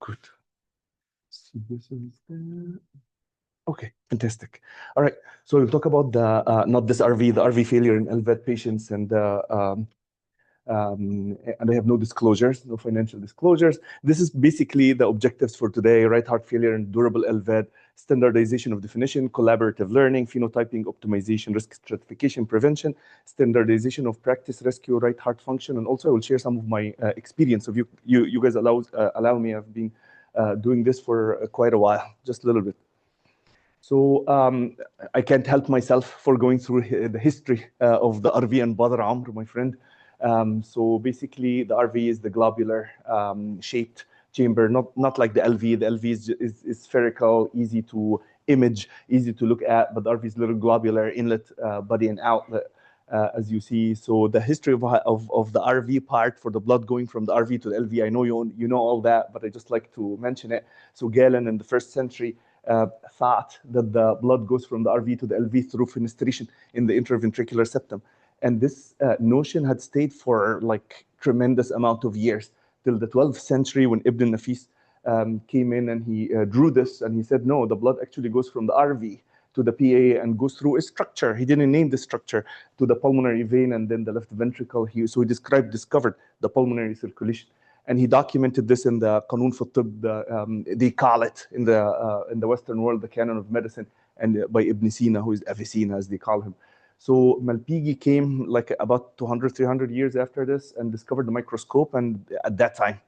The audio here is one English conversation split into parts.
Good. So this is the... Okay, fantastic. All right, so we'll talk about the not this RV, the RV failure in LVAD patients, and I have no disclosures, no financial disclosures. This is basically the objectives for today: right heart failure and durable LVAD, standardization of definition, collaborative learning, phenotyping, optimization, risk stratification, prevention, standardization of practice, rescue right heart function, and also I will share some of my experience. Of you guys allow me. I've been doing this for quite a while, just a little bit. So I can't help myself for going through the history of the RV and Badr Amr, my friend. So basically, the RV is the globular shaped chamber, not like the LV. The LV is spherical, easy to image, easy to look at, but the RV is little globular inlet, body, and outlet, as you see. So the history of the RV part for the blood going from the RV to the LV, I know you know all that, but I just like to mention it. So Galen in the 1st century thought that the blood goes from the RV to the LV through fenestration in the interventricular septum. And this notion had stayed for like tremendous amount of years till the 12th century when Ibn Nafis came in and he drew this and he said, no, the blood actually goes from the RV to the PA and goes through a structure. He didn't name the structure, to the pulmonary vein and then the left ventricle. So he discovered the pulmonary circulation. And he documented this in the Qanun fi Tib, they call it in the Western world, the canon of medicine, and by Ibn Sina, who is Avicenna, as they call him. So Malpighi came like about 200, 300 years after this and discovered the microscope. And at that time,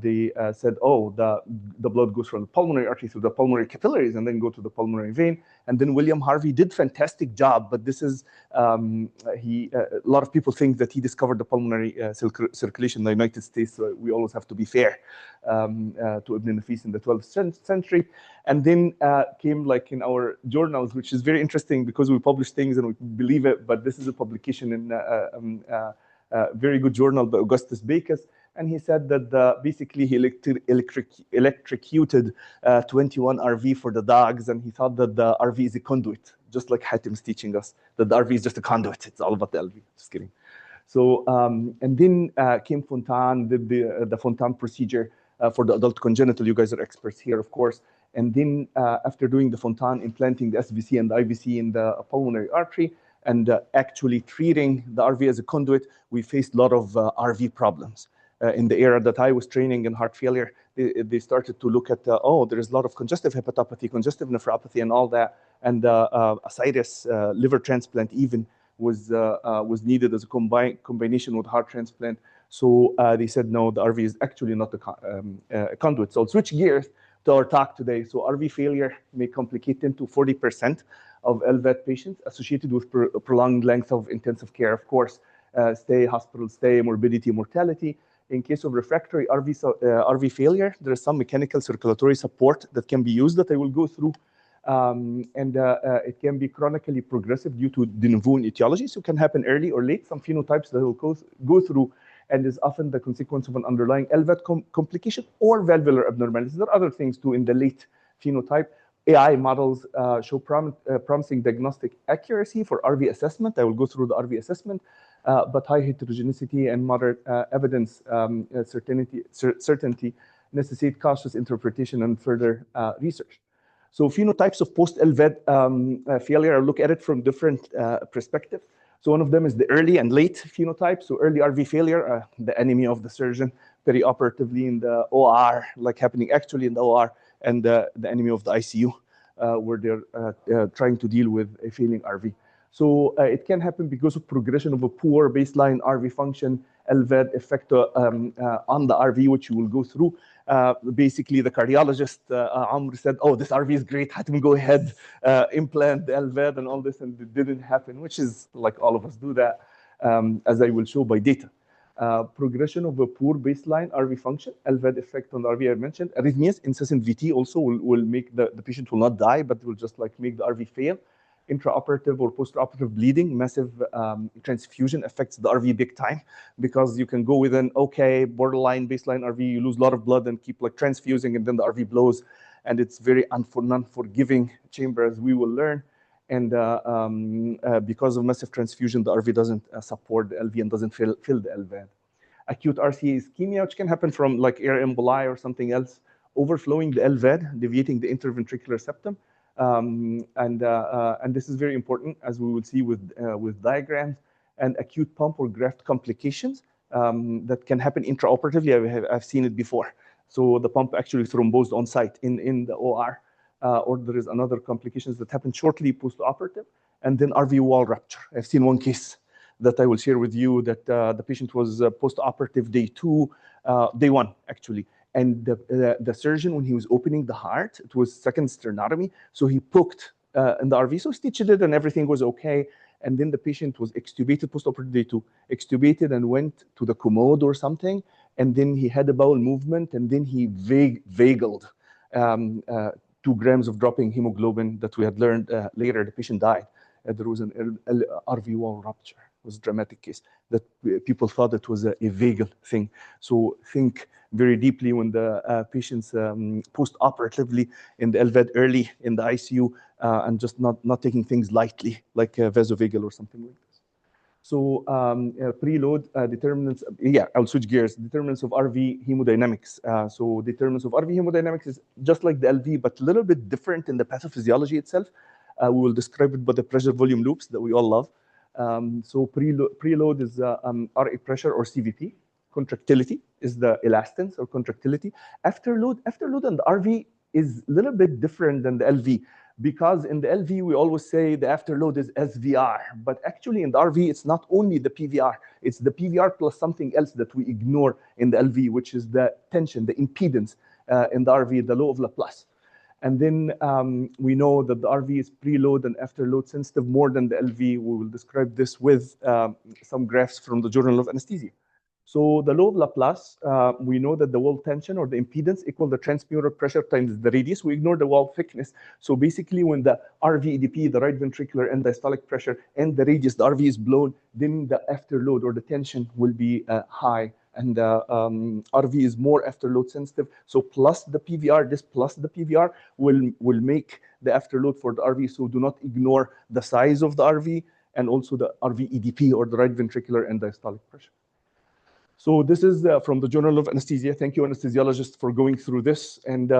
they said, oh, the blood goes from the pulmonary artery through the pulmonary capillaries and then go to the pulmonary vein. And then William Harvey did fantastic job, but this is, a lot of people think that he discovered the pulmonary circulation in the United States, so we always have to be fair to Ibn Nafis in the 12th century. And then came like in our journals, which is very interesting because we publish things and we believe it, but this is a publication in a very good journal by Augustus Bacchus. And he said that basically he electrocuted 21 RV for the dogs, and he thought that the RV is a conduit, just like Hatim's teaching us, that the RV is just a conduit. It's all about the LV. Just kidding. So, and then came Fontan, did the Fontan procedure for the adult congenital. You guys are experts here, of course. And then after doing the Fontan, implanting the SVC and the IVC in the pulmonary artery, and actually treating the RV as a conduit, we faced a lot of RV problems. In the era that I was training in heart failure, they started to look at, oh, there's a lot of congestive hepatopathy, congestive nephropathy, and all that. And ascites, liver transplant even was needed as a combination with heart transplant. So they said, no, the RV is actually not a conduit. So I'll switch gears to our talk today. So RV failure may complicate into 40% of LVAD patients associated with prolonged length of intensive care, of course, hospital stay, morbidity, mortality. In case of refractory RV failure, there is some mechanical circulatory support that can be used that I will go through. It can be chronically progressive due to de novo etiology, so it can happen early or late. Some phenotypes that will go through and is often the consequence of an underlying LVAD complication or valvular abnormalities. There are other things too in the late phenotype. AI models show promising diagnostic accuracy for RV assessment. I will go through the RV assessment. But high heterogeneity and moderate evidence certainty necessitate cautious interpretation and further research. So phenotypes of post-LVAD failure, I'll look at it from different perspectives. So one of them is the early and late phenotype. So early RV failure, the enemy of the surgeon, perioperatively in the OR, like happening actually in the OR, and the enemy of the ICU, where they're trying to deal with a failing RV. So it can happen because of progression of a poor baseline RV function, LVAD effect on the RV, which you will go through. Basically, the cardiologist, Amr, said, oh, this RV is great, Hatim, go ahead, implant the LVAD and all this, and it didn't happen, which is like all of us do that, as I will show by data. Progression of a poor baseline RV function, LVAD effect on the RV I mentioned. Arrhythmias, incessant VT also will make the patient will not die, but will just like make the RV fail. Intraoperative or postoperative bleeding, massive transfusion affects the RV big time, because you can go with an okay borderline baseline RV, you lose a lot of blood and keep like transfusing, and then the RV blows, and it's very non-forgiving chamber, as we will learn. And because of massive transfusion, the RV doesn't support the LV and doesn't fill the LVAD. Acute RCA ischemia, which can happen from like air emboli or something else, overflowing the LVAD, deviating the interventricular septum. And this is very important, as we will see with diagrams, and acute pump or graft complications that can happen intraoperatively. I've seen it before. So the pump actually thrombosed on site in the OR, or there is another complications that happen shortly post-operative, and then RV wall rupture. I've seen one case that I will share with you that the patient was post-operative day one actually. And the surgeon, when he was opening the heart, it was second sternotomy, so he poked in the RV, so stitched it and everything was okay. And then the patient was extubated post-operative day 2, extubated and went to the commode or something, and then he had a bowel movement, and then he vagaled 2 grams of dropping hemoglobin that we had learned later. The patient died. There was an RV wall rupture. It was a dramatic case that people thought it was a vagal thing. So think very deeply when the patients post-operatively in the LVAD early in the ICU and just not taking things lightly, like vasovagal or something like this. So preload determinants, I'll switch gears. Determinants of RV hemodynamics. So determinants of RV hemodynamics is just like the LV, but a little bit different in the pathophysiology itself. We will describe it by the pressure volume loops that we all love. So preload is RA pressure or CVP. Contractility is the elastance or contractility. Afterload and the RV is a little bit different than the LV, because in the LV we always say the afterload is SVR, but actually in the RV it's not only the PVR, it's the PVR plus something else that we ignore in the LV, which is the tension, the impedance in the RV, the law of Laplace. And then we know that the RV is preload and afterload sensitive more than the LV. We will describe this with some graphs from the Journal of Anesthesia. So the law of Laplace, we know that the wall tension or the impedance equal the transmural pressure times the radius. We ignore the wall thickness. So basically when the RV EDP, the right ventricular end diastolic pressure, and the radius, the RV is blown, then the afterload or the tension will be high. And RV is more afterload sensitive. So plus the PVR, this plus the PVR will make the afterload for the RV. So do not ignore the size of the RV and also the RV EDP or the right ventricular end diastolic pressure. So this is from the Journal of Anesthesia. Thank you, anesthesiologists, for going through this. And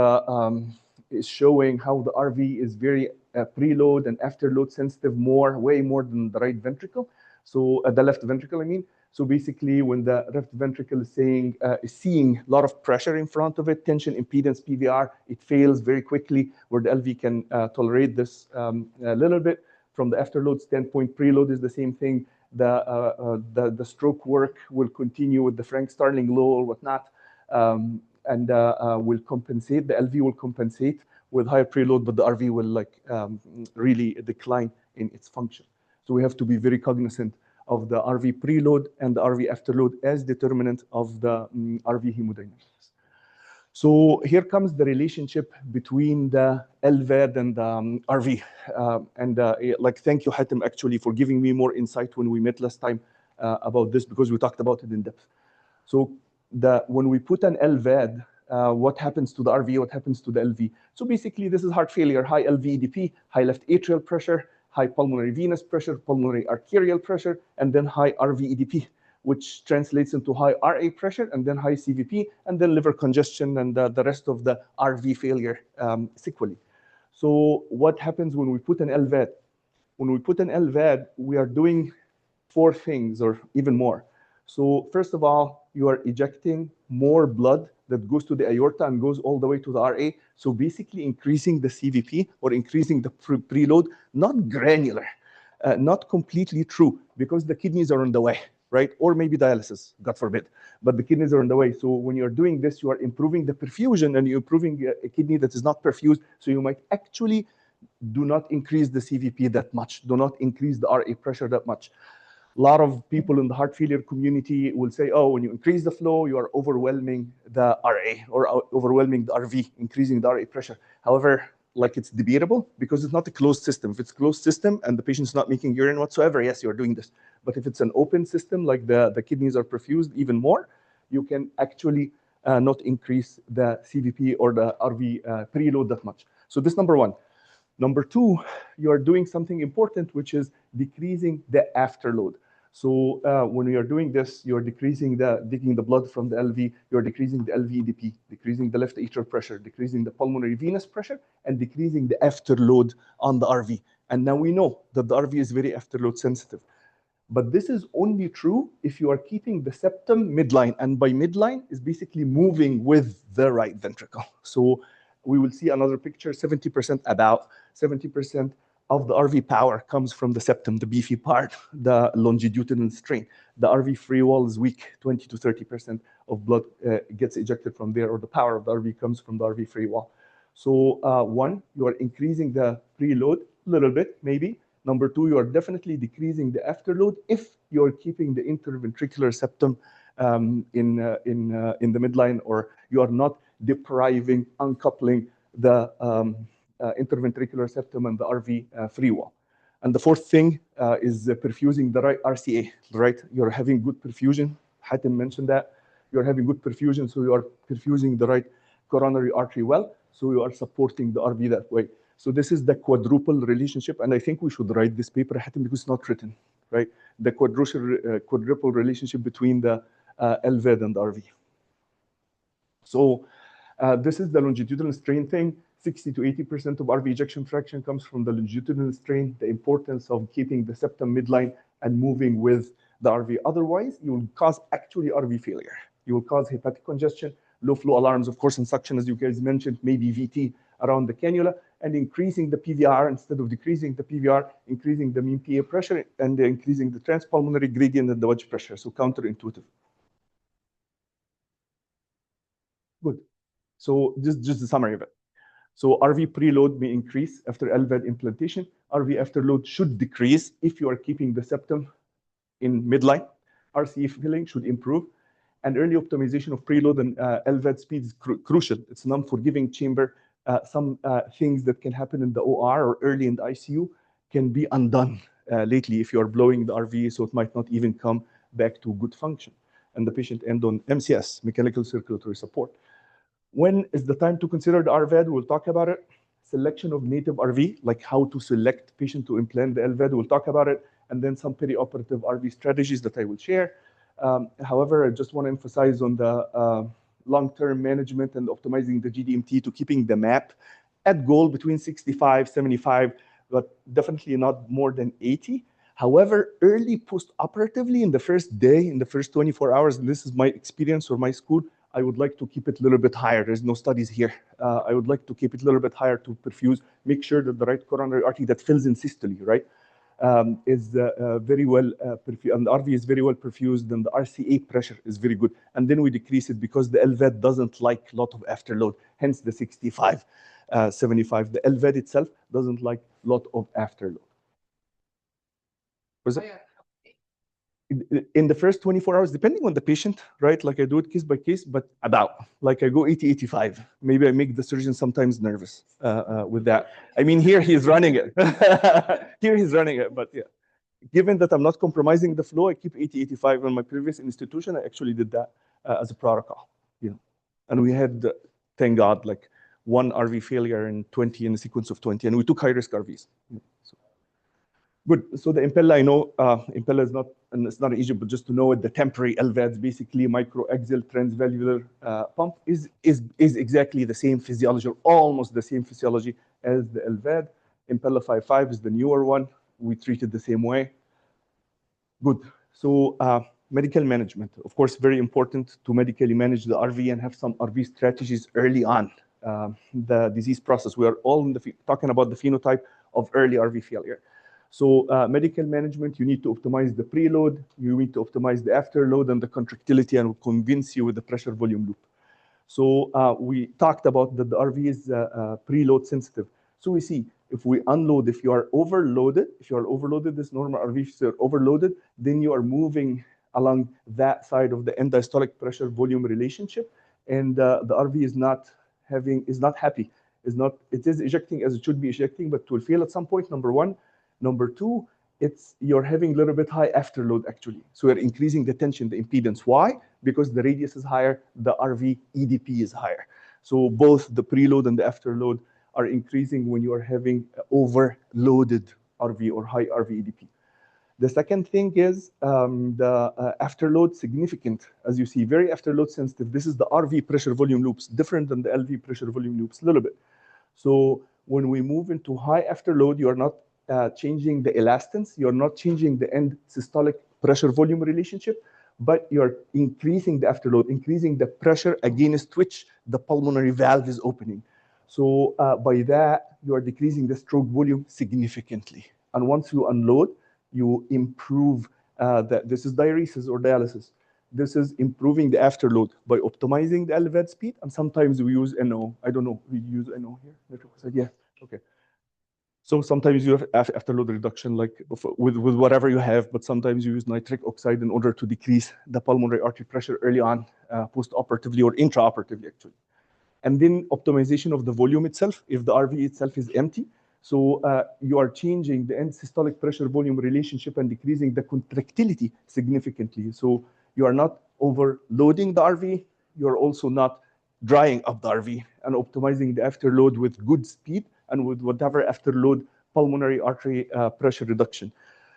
it's showing how the RV is very preload and afterload sensitive way more than the right ventricle. So the left ventricle, I mean. So basically, when the left ventricle is seeing a lot of pressure in front of it, tension, impedance, PVR, it fails very quickly, where the LV can tolerate this a little bit. From the afterload standpoint, preload is the same thing. The stroke work will continue with the Frank-Starling law or whatnot, and will compensate. The LV will compensate with higher preload, but the RV will really decline in its function. So we have to be very cognizant of the RV preload and the RV afterload as determinant of the RV hemodynamics. So here comes the relationship between the LVAD and the RV. Thank you, Hatem, actually, for giving me more insight when we met last time about this, because we talked about it in depth. So when we put an LVAD, what happens to the RV, what happens to the LV? So basically, this is heart failure, high LVEDP, high left atrial pressure, high pulmonary venous pressure, pulmonary arterial pressure, and then high RVEDP, which translates into high RA pressure, and then high CVP, and then liver congestion, and the rest of the RV failure sequelae. So what happens when we put an LVAD? When we put an LVAD, we are doing 4 things or even more. So first of all, you are ejecting more blood that goes to the aorta and goes all the way to the RA. So basically increasing the CVP or increasing the preload, not granular, not completely true, because the kidneys are on the way, right? Or maybe dialysis, God forbid, but the kidneys are on the way. So when you're doing this, you are improving the perfusion and you're improving a kidney that is not perfused. So you might actually do not increase the CVP that much, do not increase the RA pressure that much. A lot of people in the heart failure community will say, oh, when you increase the flow, you are overwhelming the RA or overwhelming the RV, increasing the RA pressure. However, it's debatable because it's not a closed system. If it's a closed system and the patient's not making urine whatsoever, yes, you're doing this. But if it's an open system, like the kidneys are perfused even more, you can actually not increase the CVP or the RV preload that much. So this number 1. Number 2, you are doing something important, which is decreasing the afterload. So when we are doing this, you're digging the blood from the LV, you're decreasing the LVEDP, decreasing the left atrial pressure, decreasing the pulmonary venous pressure, and decreasing the afterload on the RV. And now we know that the RV is very afterload sensitive. But this is only true if you are keeping the septum midline. And by midline is basically moving with the right ventricle. So we will see another picture, 70%, about 70% of the RV power comes from the septum, the beefy part, the longitudinal strain. The RV free wall is weak, 20 to 30% of blood gets ejected from there, or the power of the RV comes from the RV free wall. So one, you are increasing the preload a little bit, maybe. Number two, you are definitely decreasing the afterload if you're keeping the interventricular septum in the midline, or you are not depriving, uncoupling the interventricular septum and the RV free wall. And the fourth thing is perfusing the right RCA, right? You're having good perfusion. Hatem mentioned that. You're having good perfusion, so you are perfusing the right coronary artery well, so you are supporting the RV that way. So this is the quadruple relationship, and I think we should write this paper, Hatem, because it's not written, right? The quadruple relationship between the LVAD and the RV. So this is the longitudinal strain thing. 60 to 80% of RV ejection fraction comes from the longitudinal strain, the importance of keeping the septum midline and moving with the RV. Otherwise, you will cause actually RV failure. You will cause hepatic congestion, low flow alarms, of course, in suction, as you guys mentioned, maybe VT around the cannula, and increasing the PVR instead of decreasing the PVR, increasing the mean PA pressure, and increasing the transpulmonary gradient and the wedge pressure. So counterintuitive. Good. So just the summary of it. So RV preload may increase after LVAD implantation. RV afterload should decrease if you are keeping the septum in midline. RCA filling should improve. And early optimization of preload and LVAD speed is crucial. It's an unforgiving chamber. Some things that can happen in the OR or early in the ICU can be undone lately if you are blowing the RV, so it might not even come back to good function. And the patient end on MCS, mechanical circulatory support. When is the time to consider the RVAD? We'll talk about it. Selection of native RV, like how to select patient to implant the LVAD, we'll talk about it. And then some perioperative RV strategies that I will share. However, I just want to emphasize on the long-term management and optimizing the GDMT to keeping the MAP at goal between 65, 75, but definitely not more than 80. However, early post-operatively in the first day, in the first 24 hours, and this is my experience or my school, I would like to keep it a little bit higher. There's no studies here. I would like to keep it a little bit higher to perfuse, make sure that the right coronary artery that fills in systole, right, is very well perfused, and the RV is very well perfused, and the RCA pressure is very good. And then we decrease it because the LVAD doesn't like a lot of afterload, hence the 65, 75. The LVAD itself doesn't like a lot of afterload. Was it? In the first 24 hours, depending on the patient, right? Like I do it case by case, but about, like I go 80, 85. Maybe I make the surgeon sometimes nervous with that. I mean, here he's running it. Here he's running it, but yeah. Given that I'm not compromising the flow, I keep 80, 85. In my previous institution, I actually did that as a protocol. Yeah. And we had, thank God, like one RV failure in 20 in a sequence of 20, and we took high-risk RVs. So. Good. So the Impella, I know Impella is not, and it's not easy, but just to know it, the temporary LVADs, basically microaxial transvalvular pump, is exactly the same physiology, or almost the same physiology as the LVAD. Impella 5.5 is the newer one. We treat it the same way. Good. So medical management, of course, very important to medically manage the RV and have some RV strategies early on the disease process. We are all talking about the phenotype of early RV failure. So medical management, you need to optimize the preload, you need to optimize the afterload and the contractility, and we'll convince you with the pressure volume loop. So we talked about that the RV is preload sensitive. So we see if we unload, if you are overloaded, this normal RV, if you're overloaded, then you are moving along that side of the end diastolic pressure volume relationship, and the RV is not happy. It is ejecting as it should be ejecting, but it will fail at some point, number one. Number two, you're having a little bit high afterload actually. So you're increasing the tension, the impedance. Why? Because the radius is higher, the RV EDP is higher. So both the preload and the afterload are increasing when you are having overloaded RV or high RV EDP. The second thing is the afterload significant, as you see, very afterload sensitive. This is the RV pressure volume loops, different than the LV pressure volume loops a little bit. So when we move into high afterload, you are not changing the elastance, you're not changing the end systolic pressure volume relationship, but you're increasing the afterload, increasing the pressure against which the pulmonary valve is opening. So by that, you are decreasing the stroke volume significantly. And once you unload, you improve this is diuresis or dialysis. This is improving the afterload by optimizing the LVAD speed, and sometimes we use NO. I don't know, we use NO here? Nitric oxide, yeah, okay. So sometimes you have afterload reduction, like with whatever you have, but sometimes you use nitric oxide in order to decrease the pulmonary artery pressure early on, post-operatively or intraoperatively, actually. And then optimization of the volume itself, if the RV itself is empty. So you are changing the end systolic pressure volume relationship and decreasing the contractility significantly. So you are not overloading the RV, you're also not drying up the RV, and optimizing the afterload with good speed and with whatever afterload pulmonary artery pressure reduction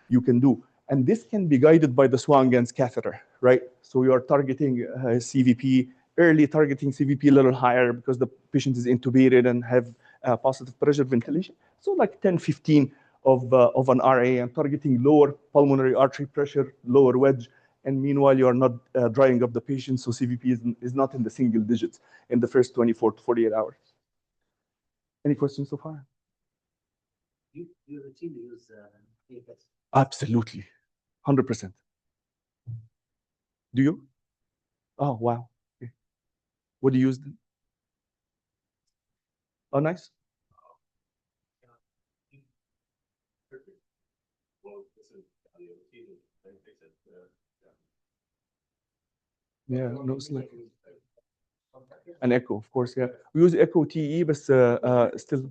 you can do. And this can be guided by the Swan-Ganz catheter, right? So you are targeting CVP, early targeting CVP a little higher because the patient is intubated and have positive pressure ventilation. So like 10, 15 of an RA, and targeting lower pulmonary artery pressure, lower wedge, and meanwhile you are not drying up the patient, so CVP is not in the single digits in the first 24 to 48 hours. Any questions so far? You routinely use AFS? Absolutely, 100%. Do you? Oh, wow. Okay. What do you use then? Oh, nice. Yeah, no, it's like an echo, of course. Yeah, we use echo TE, but still.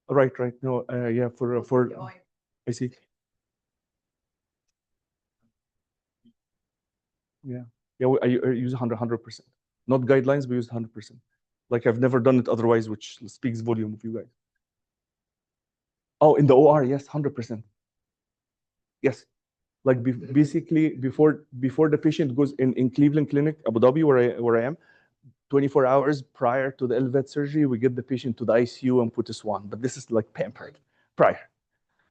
Right. No, yeah, for I see. Yeah, I use 100%. Not guidelines, we use 100%. Like I've never done it otherwise, which speaks volume of you guys. Oh, in the OR, yes, 100%. Yes, like basically before the patient goes in Cleveland Clinic, Abu Dhabi, where I am, 24 hours prior to the LVAD surgery, we get the patient to the ICU and put a swan. But this is like pampered prior.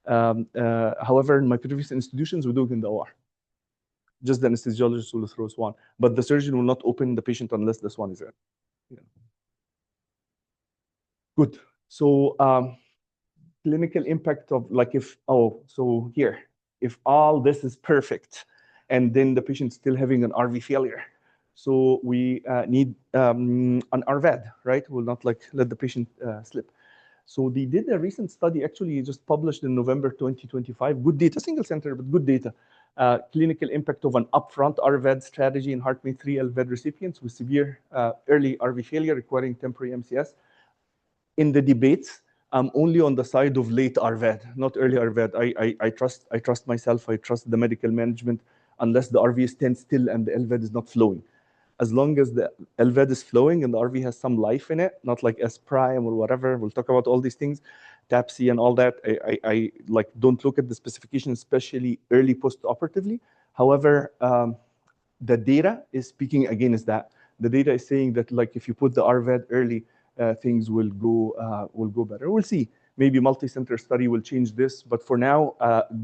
However, in my previous institutions, we do it in the OR. Just the anesthesiologist will throw swan, but the surgeon will not open the patient unless the swan is there. Yeah. Good. So clinical impact of like so here, if all this is perfect, and then the patient's still having an RV failure, so we need an LVAD, right? We'll not like let the patient slip. So they did a recent study, actually just published in November 2025. Good data, single center, but good data. Clinical impact of an upfront LVAD strategy in HeartMate 3 LVAD recipients with severe early RV failure requiring temporary MCS. In the debates, I'm only on the side of late LVAD, not early LVAD. I trust myself, I trust the medical management, unless the RV stands still and the LVAD is not flowing. As long as the LVAD is flowing and the RV has some life in it, not like S prime or whatever, we'll talk about all these things, TAPC and all that. I like don't look at the specification, especially early post-operatively. However, the data is speaking against that. The data is saying that like if you put the LVAD early, things will go better. We'll see. Maybe multi-center study will change this, but for now,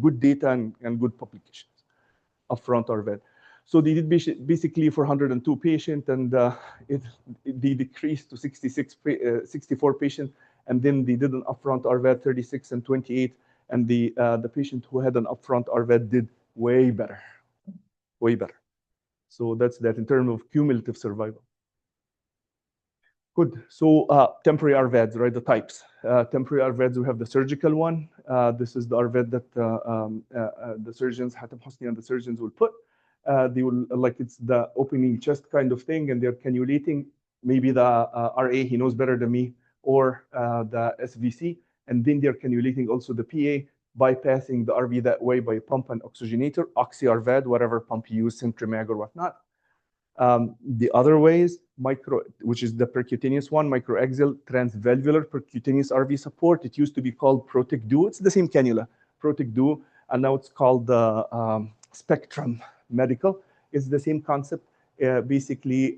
good data and good publications upfront LVAD. So they did basically for 102 patients, and they decreased to 64 patients, and then they did an upfront LVAD 36 and 28, and the patient who had an upfront LVAD did way better. So that's that in terms of cumulative survival. Good. So temporary LVADs, right? The types. Temporary LVADs, we have the surgical one. This is the LVAD that the surgeons, Hatem Hosni and the surgeons will put. They will, like it's the opening chest kind of thing, and they're cannulating maybe the RA, he knows better than me, or the SVC, and then they're cannulating also the PA, bypassing the RV that way by pump and oxygenator, oxy-RVAD, whatever pump you use, Centrimag or whatnot. The other ways, which is the percutaneous one, microaxial transvalvular percutaneous RV support. It used to be called Protec Duo. It's the same cannula, Protec Duo. and now it's called the Spectrum Medical. It's the same concept, basically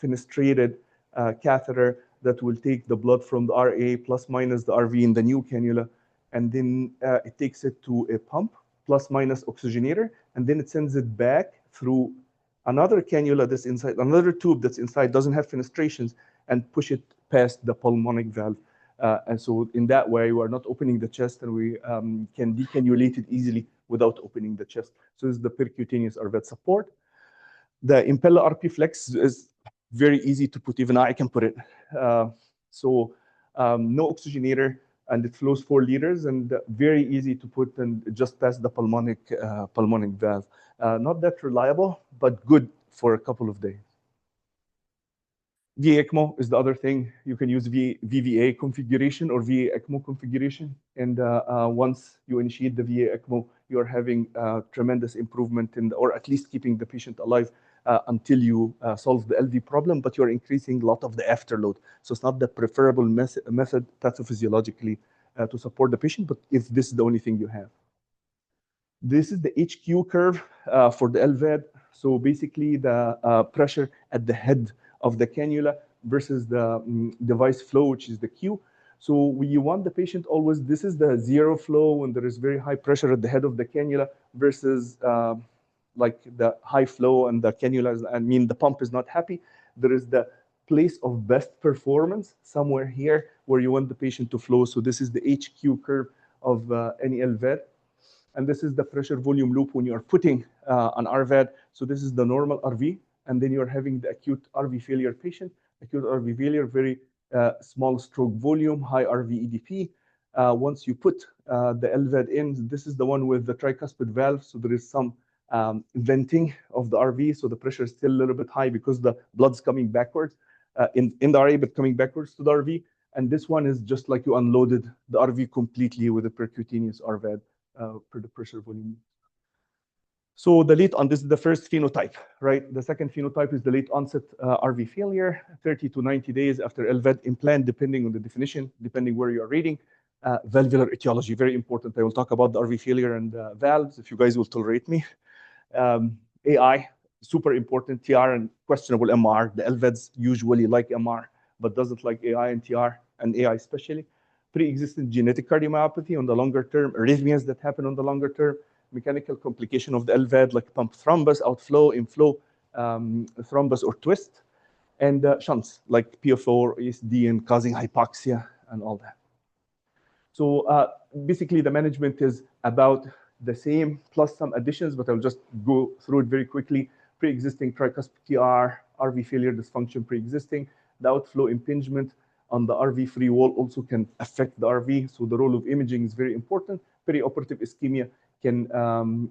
fenestrated catheter that will take the blood from the RA plus minus the RV in the new cannula, and then it takes it to a pump plus minus oxygenator, and then it sends it back through another cannula that's inside, another tube that's inside, doesn't have fenestrations, and push it past the pulmonic valve. And so in that way, we are not opening the chest, and we can decannulate it easily without opening the chest. So this is the percutaneous RVAD support. The Impella RP Flex is very easy to put, even I can put it. So no oxygenator, and it flows 4 liters, and very easy to put and just past the pulmonic valve. Not that reliable, but good for a couple of days. VA ECMO is the other thing. You can use VVA configuration or VA ECMO configuration. And once you initiate the VA ECMO, you're having tremendous improvement in, or at least keeping the patient alive until you solve the LV problem, but you're increasing a lot of the afterload. So it's not the preferable method pathophysiologically to support the patient, but if this is the only thing you have. This is the HQ curve for the LVAD. So basically the pressure at the head of the cannula versus the device flow, which is the Q. So you want the patient always, this is the zero flow when there is very high pressure at the head of the cannula versus like the high flow and the cannula, I mean, the pump is not happy. There is the place of best performance somewhere here where you want the patient to flow. So this is the HQ curve of any LVAD. And this is the pressure volume loop when you're putting an RVAD. So this is the normal RV, and then you're having the acute RV failure patient. Acute RV failure, very small stroke volume, high RV EDP. Once you put the LVAD in, this is the one with the tricuspid valve. So there is some venting of the RV. So the pressure is still a little bit high because the blood's coming backwards in the RA, but coming backwards to the RV. And this one is just like you unloaded the RV completely with a percutaneous RVAD per the pressure volume. So the late on, this is the first phenotype, right? The second phenotype is the late onset RV failure, 30 to 90 days after LVAD implant, depending on the definition, depending where you're reading. Valvular etiology, very important. I will talk about the RV failure and valves, if you guys will tolerate me. AI, super important. TR and questionable MR. The LVADs usually like MR, but doesn't like AI and TR, and AI especially. Pre-existing genetic cardiomyopathy on the longer term, arrhythmias that happen on the longer term, mechanical complication of the LVAD like pump thrombus, outflow, inflow, thrombus or twist, and shunts like PFO or ASD and causing hypoxia and all that. So basically the management is about the same plus some additions, but I'll just go through it very quickly. Pre-existing tricuspid TR, RV failure dysfunction pre-existing, the outflow impingement on the RV free wall also can affect the RV. So the role of imaging is very important. Perioperative ischemia can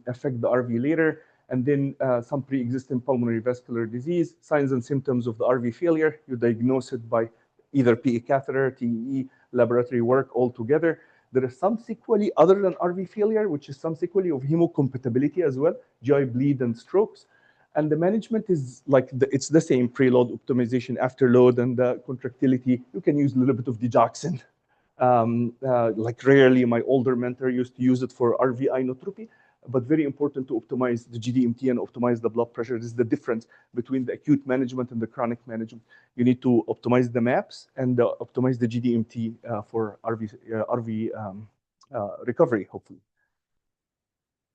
affect the RV later. And then some pre-existing pulmonary vascular disease, signs and symptoms of the RV failure. You diagnose it by either PA catheter, TEE, laboratory work all together. There is some sequelae other than RV failure, which is some sequelae of hemocompatibility as well, GI bleed and strokes. And the management is like, it's the same preload optimization, afterload, and the contractility. You can use a little bit of digoxin. Like rarely, my older mentor used to use it for RV inotropy, but very important to optimize the GDMT and optimize the blood pressure. This is the difference between the acute management and the chronic management. You need to optimize the MAPS and optimize the GDMT for RV recovery, hopefully.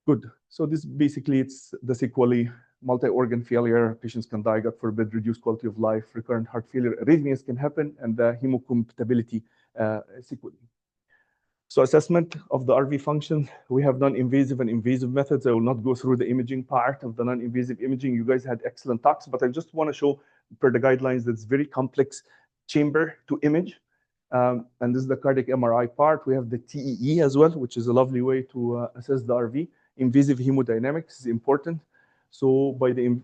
Good. So this basically, it's the sequelae, multi-organ failure, patients can die, God forbid, reduced quality of life, recurrent heart failure, arrhythmias can happen, and the hemocompatibility sequelae. So assessment of the RV function, we have non-invasive and invasive methods. I will not go through the imaging part of the non-invasive imaging. You guys had excellent talks, but I just want to show, per the guidelines, that's very complex chamber to image. And this is the cardiac MRI part. We have the TEE as well, which is a lovely way to assess the RV. Invasive hemodynamics is important. So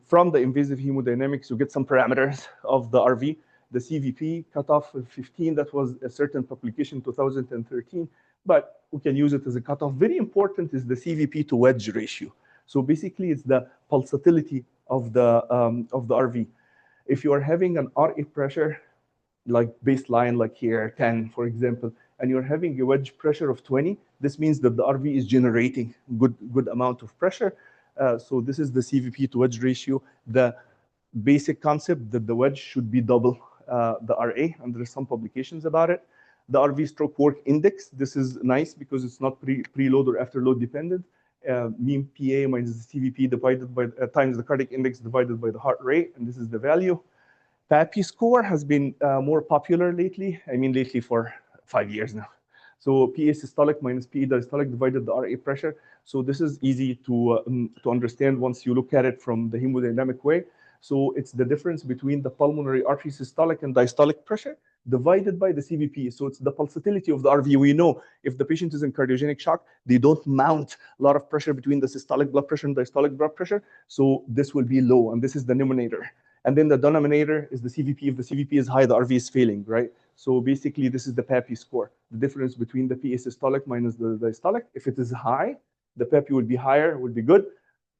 from the invasive hemodynamics, you get some parameters of the RV. The CVP cutoff of 15, that was a certain publication, 2013, but we can use it as a cutoff. Very important is the CVP to wedge ratio. So basically, it's the pulsatility of the RV. If you are having an RA pressure, like baseline, like here, 10, for example, and you're having a wedge pressure of 20, This means that the RV is generating good amount of pressure. So this is the CVP to wedge ratio. The basic concept that the wedge should be double the RA, and there are some publications about it. The RV stroke work index, this is nice because it's not preload or afterload dependent. Mean PA minus the CVP divided by times the cardiac index divided by the heart rate, and this is the value. PAPI score has been more popular lately. I mean, lately for 5 years now. So PA systolic minus PA diastolic divided the RA pressure. So this is easy to understand once you look at it from the hemodynamic way. So it's the difference between the pulmonary artery systolic and diastolic pressure divided by the CVP. So it's the pulsatility of the RV. We know if the patient is in cardiogenic shock, they don't mount a lot of pressure between the systolic blood pressure and diastolic blood pressure. So this will be low, and this is the numerator. And then the denominator is the CVP. If the CVP is high, the RV is failing, right? So basically, this is the PAPI score, the difference between the PA systolic minus the diastolic. If it is high, the PAPI will be higher, will be good.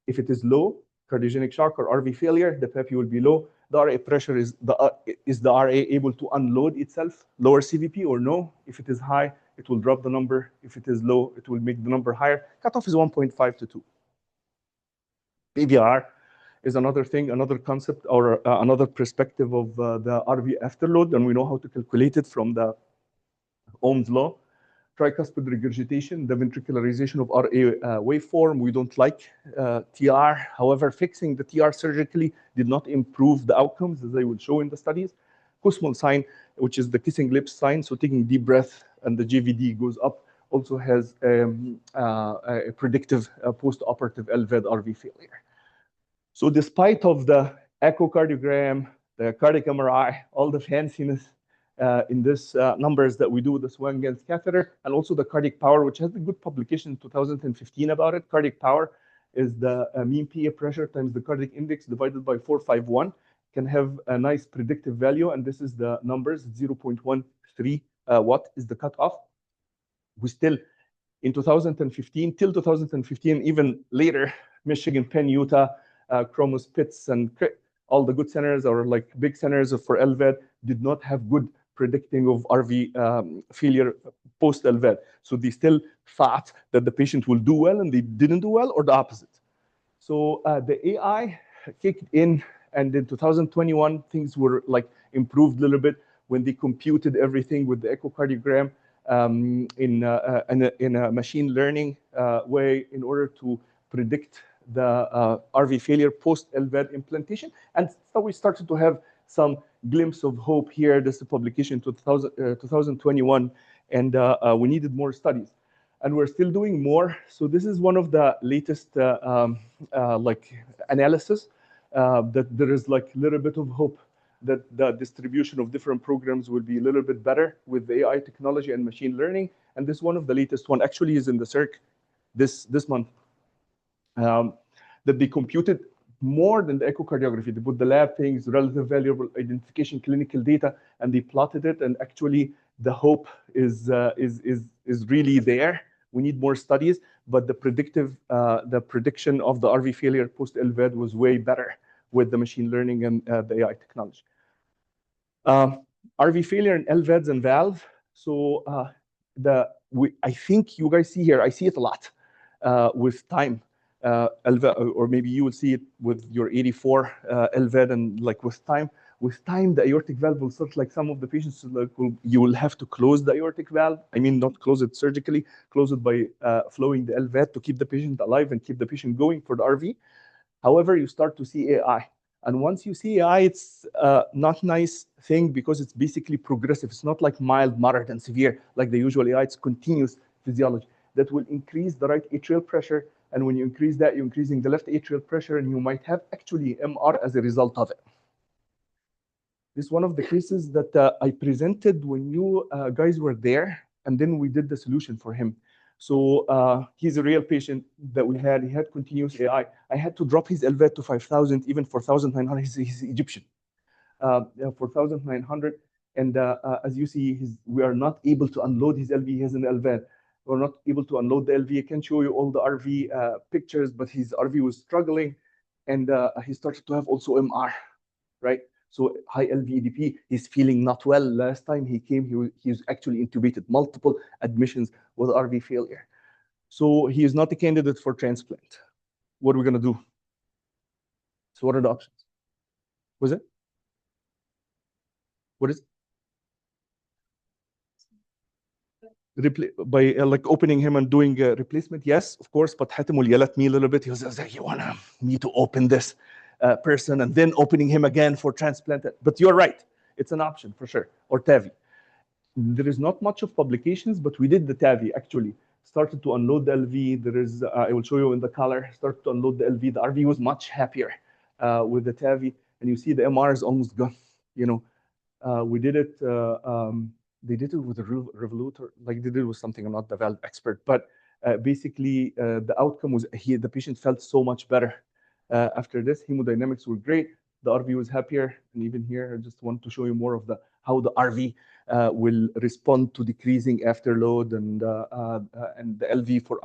If it is low, cardiogenic shock or RV failure, the PAPI will be low. The RA pressure is the RA able to unload itself, lower CVP or no? If it is high, it will drop the number. If it is low, it will make the number higher. Cutoff is 1.5 to 2. PVR is another thing, another concept, or another perspective of the RV afterload, and we know how to calculate it from the Ohm's law. Tricuspid regurgitation, the ventricularization of RA waveform. We don't like TR. However, fixing the TR surgically did not improve the outcomes, as I will show in the studies. Kussmaul sign, which is the kissing lips sign, so taking deep breath and the JVD goes up, also has a predictive post-operative LVAD RV failure. So despite of the echocardiogram, the cardiac MRI, all the fanciness in this numbers that we do with the Swan-Ganz catheter, and also the cardiac power, which has a good publication in 2015 about it. Cardiac power is the mean PA pressure times the cardiac index divided by 451, can have a nice predictive value, and this is the numbers, 0.13 watt is the cutoff. We still, in 2015, till 2015, even later, Michigan, Penn, Utah, Chromos, Pitts, and all the good centers or like big centers for LVAD did not have good predicting of RV failure post LVAD. So they still thought that the patient will do well and they didn't do well, or the opposite. So the AI kicked in, and in 2021 things were like improved a little bit when they computed everything with the echocardiogram in a machine learning way in order to predict the RV failure post LVAD implantation. And so we started to have some glimpse of hope here. This is a publication in 2021, and we needed more studies. And we're still doing more. So this is one of the latest like analysis that there is like a little bit of hope that the distribution of different programs will be a little bit better with the AI technology and machine learning. And this one of the latest one actually is in the CIRC this month. That they computed more than the echocardiography. They put the lab things, relative variable identification, clinical data, and they plotted it. And actually, the hope is really there. We need more studies, but the prediction of the RV failure post LVAD was way better with the machine learning and the AI technology. RV failure in LVADs and valve. So I think you guys see here. I see it a lot with time. LVAD, or maybe you will see it with your 84 LVAD, and like with time, the aortic valve will start, like some of the patients, like you will have to close the aortic valve. I mean, not close it surgically, close it by flowing the LVAD to keep the patient alive and keep the patient going for the RV. However, you start to see AI. And once you see AI, it's not nice thing because it's basically progressive. It's not like mild, moderate, and severe like the usual AI. It's continuous physiology that will increase the right atrial pressure. And when you increase that, you're increasing the left atrial pressure, and you might have actually MR as a result of it. This is one of the cases that I presented when you guys were there, and then we did the solution for him. So he's a real patient that we had. He had continuous AI. I had to drop his LVAD to 5,000, even 4,900. He's Egyptian. 4,900. And as you see, we are not able to unload his LV. He has an LVAD. We're not able to unload the LV. I can show you all the RV pictures, but his RV was struggling, and he started to have also MR, right? So high LVADP, he's feeling not well. Last time he came, he was actually intubated, multiple admissions with RV failure. So he is not a candidate for transplant. What are we going to do? So what are the options? Was it? What is it? By like opening him and doing a replacement? Yes, of course, but Hatem will yell at me a little bit. He was like, you want me to open this person and then opening him again for transplant? But you're right. It's an option for sure. Or TAVI. There is not much of publications, but we did the TAVI actually. Started to unload the LV. There is, I will show you in the color, started to unload the LV. The RV was much happier with the TAVI. And you see the MR is almost gone. You know, we did it, they did it with a Revolutor, like they did with something, I'm not the valve expert, but basically the outcome was the patient felt so much better after this. Hemodynamics were great. The RV was happier. And even here, I just want to show you more of how the RV will respond to decreasing afterload and the LV for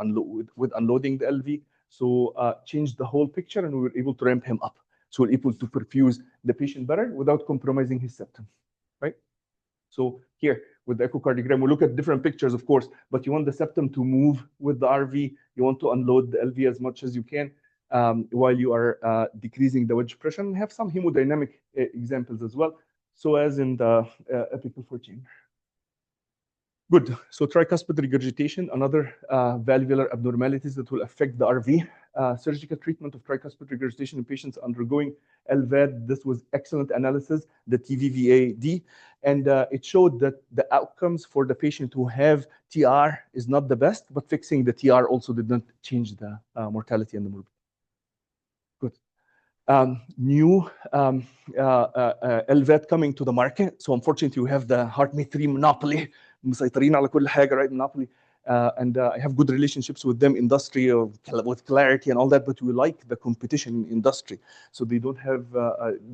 with unloading the LV. So changed the whole picture, and we were able to ramp him up. So we're able to perfuse the patient better without compromising his septum, right? So here with the echocardiogram, we look at different pictures, of course, but you want the septum to move with the RV. You want to unload the LV as much as you can while you are decreasing the wedge pressure, and have some hemodynamic examples as well. So as in the apical 14. Good. So tricuspid regurgitation, another valvular abnormalities that will affect the RV. Surgical treatment of tricuspid regurgitation in patients undergoing LVAD. This was excellent analysis, the TVVAD, and it showed that the outcomes for the patient who have TR is not the best, but fixing the TR also did not change the mortality and the morbidity. Good. New LVAD coming to the market. So unfortunately, we have the HeartMate 3 monopoly. مسيطرين على كل حاجة, right? Monopoly. And I have good relationships with them, industry, with Clarity and all that, but we like the competition in industry. So they don't have,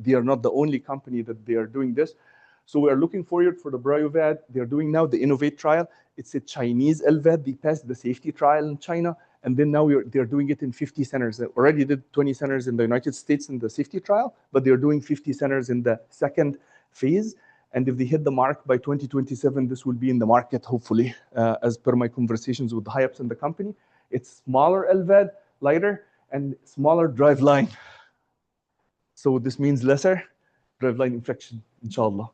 they are not the only company that they are doing this. So we are looking forward for the BryoVAD. They're doing now the Innovate trial. It's a Chinese LVAD. They passed the safety trial in China. And then now they're doing it in 50 centers. They already did 20 centers in the United States in the safety trial, but they're doing 50 centers in the second phase. And if they hit the mark by 2027, this will be in the market, hopefully, as per my conversations with the high-ups in the company. It's smaller LVAD, lighter, and smaller driveline. So this means lesser driveline infection, inshallah.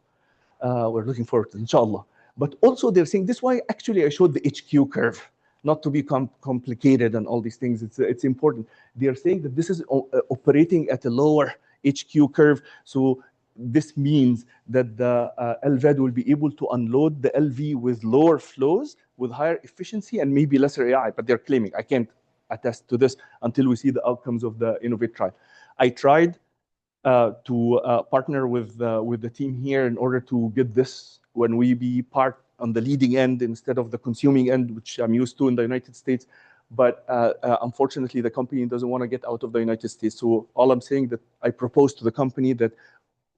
We're looking forward to it, inshallah. But also they're saying, this is why actually I showed the HQ curve, not to be complicated and all these things. It's important. They are saying that this is operating at a lower HQ curve. So this means that the LVAD will be able to unload the LV with lower flows, with higher efficiency, and maybe lesser AI. But they're claiming, I can't attest to this until we see the outcomes of the Innovate trial. I tried to partner with the team here in order to get this when we be part on the leading end instead of the consuming end, which I'm used to in the United States. But unfortunately, the company doesn't want to get out of the United States. So all I'm saying that I propose to the company that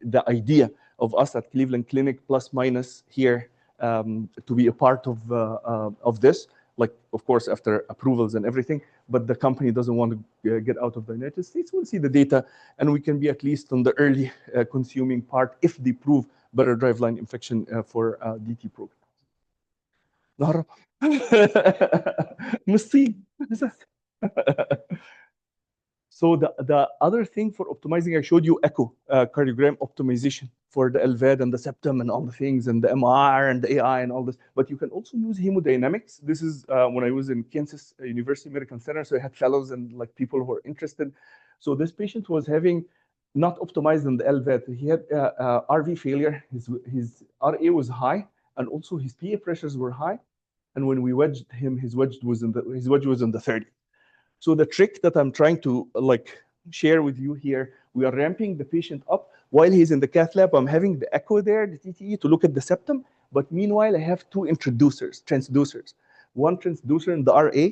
the idea of us at Cleveland Clinic plus minus here to be a part of this, like of course after approvals and everything, but the company doesn't want to get out of the United States. We'll see the data, and we can be at least on the early consuming part if they prove better driveline infection for DT program. نهرب من الصين. So the other thing for optimizing, I showed you echo cardiogram optimization for the LVAD and the septum and all the things and the MR and the AI and all this. But you can also use hemodynamics. This is when I was in Kansas University Medical Center. So I had fellows and like people who were interested. So this patient was having not optimized in the LVAD. He had RV failure. His RA was high, and also his PA pressures were high. And when we wedged him, his wedge was in the 30. So the trick that I'm trying to like share with you here, we are ramping the patient up while he's in the cath lab. I'm having the echo there, the TTE, to look at the septum. But meanwhile, I have two transducers. One transducer in the RA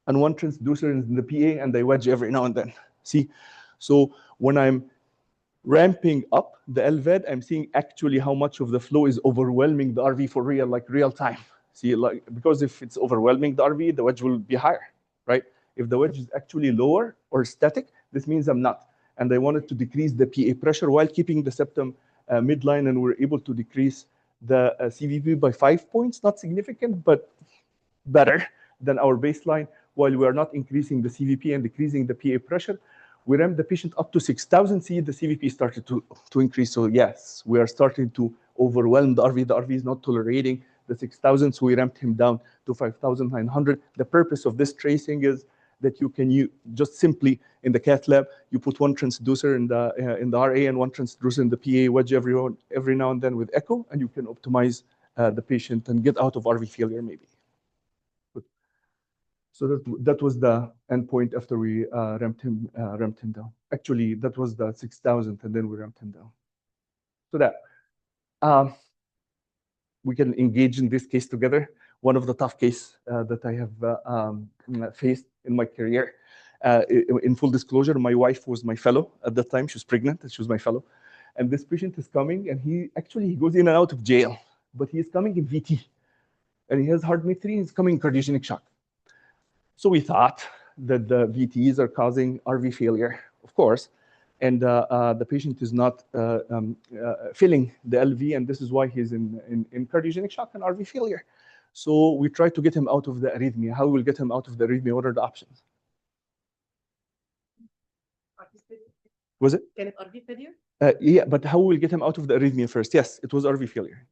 and one transducer in the PA, and I wedge every now and then. See? So when I'm ramping up the LVAD, I'm seeing actually how much of the flow is overwhelming the RV for real, like real time. See, like, because if it's overwhelming the RV, the wedge will be higher, right? If the wedge is actually lower or static, this means I'm not. and I wanted to decrease the PA pressure while keeping the septum midline, and we're able to decrease the CVP by 5 points, not significant, but better than our baseline, while we are not increasing the CVP and decreasing the PA pressure. We ramped the patient up to 6,000 C, the CVP started to increase. So yes, we are starting to overwhelm the RV. The RV is not tolerating the 6,000, so we ramped him down to 5,900. The purpose of this tracing is that you can just simply, in the cath lab, you put one transducer in the RA and one transducer in the PA wedge every now and then with echo, and you can optimize the patient and get out of RV failure maybe. So that was the endpoint after we ramped him down. Actually, that was the 6,000, and then we ramped him down. So that we can engage in this case together. One of the tough cases that I have faced in my career. In full disclosure, my wife was my fellow at that time. She was pregnant, and she was my fellow. And this patient is coming, and he goes in and out of jail, but he is coming in VT, and he has heart rate 3, he's coming in cardiogenic shock. So we thought that the VTs are causing RV failure, of course, and the patient is not filling the LV, and this is why he's in cardiogenic shock and RV failure. So we tried to get him out of the arrhythmia. How will get him out of the arrhythmia? What are the options? Was it? Can it RV failure? Yeah, but how will we get him out of the arrhythmia first? Yes, it was RV failure.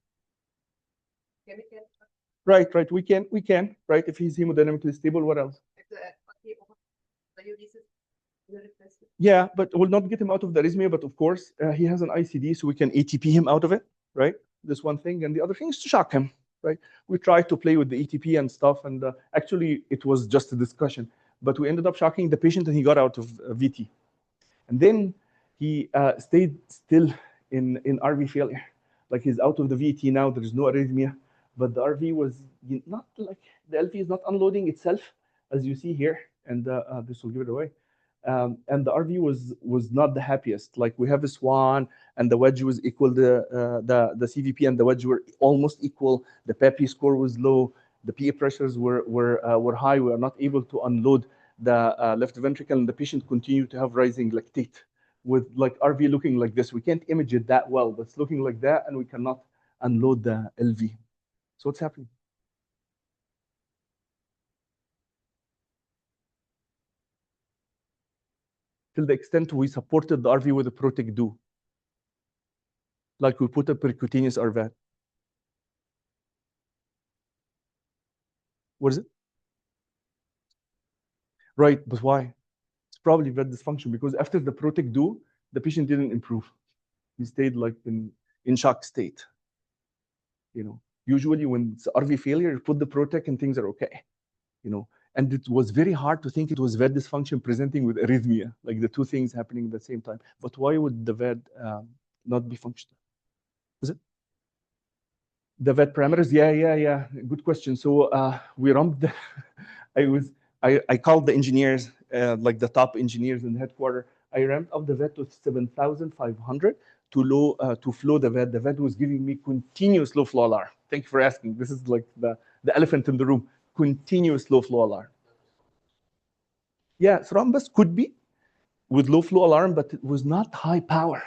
Right. We can. Right. If he's hemodynamically stable, what else? Yeah, but we'll not get him out of the arrhythmia. But of course, he has an ICD, so we can ATP him out of it. Right. This one thing, and the other thing is to shock him. Right. We tried to play with the ATP and stuff, and actually it was just a discussion. But we ended up shocking the patient, and he got out of VT. And then he stayed still in RV failure. Like he's out of the VT now. There is no arrhythmia. But the RV was not like, the LV is not unloading itself, as you see here, and this will give it away. And the RV was not the happiest. Like we have a swan, and the wedge was equal. The CVP and the wedge were almost equal. The PAPI score was low. The PA pressures were high. We are not able to unload the left ventricle, and the patient continued to have rising lactate, with like RV looking like this. We can't image it that well, but it's looking like that, and we cannot unload the LV. So what's happening? Till the extent we supported the RV with a Protec Do. Like we put a percutaneous LVAD. What is it? Right, but why? It's probably VAD dysfunction, because after the Protec Do, the patient didn't improve. He stayed like in shock state. You know, usually when it's RV failure, you put the Protec and things are okay. You know, and it was very hard to think it was VAD dysfunction presenting with arrhythmia, like the two things happening at the same time. But why would the VAD not be functional? Is it? The VAD parameters? Yeah. Good question. So we ramped I called the engineers, like the top engineers in the headquarters. I ramped up the VAD to 7,500 to flow the VAD. The VAD was giving me continuous low flow alarm. Thank you for asking. This is like the elephant in the room. Continuous low flow alarm. Yeah, thrombus could be with low flow alarm, but it was not high power.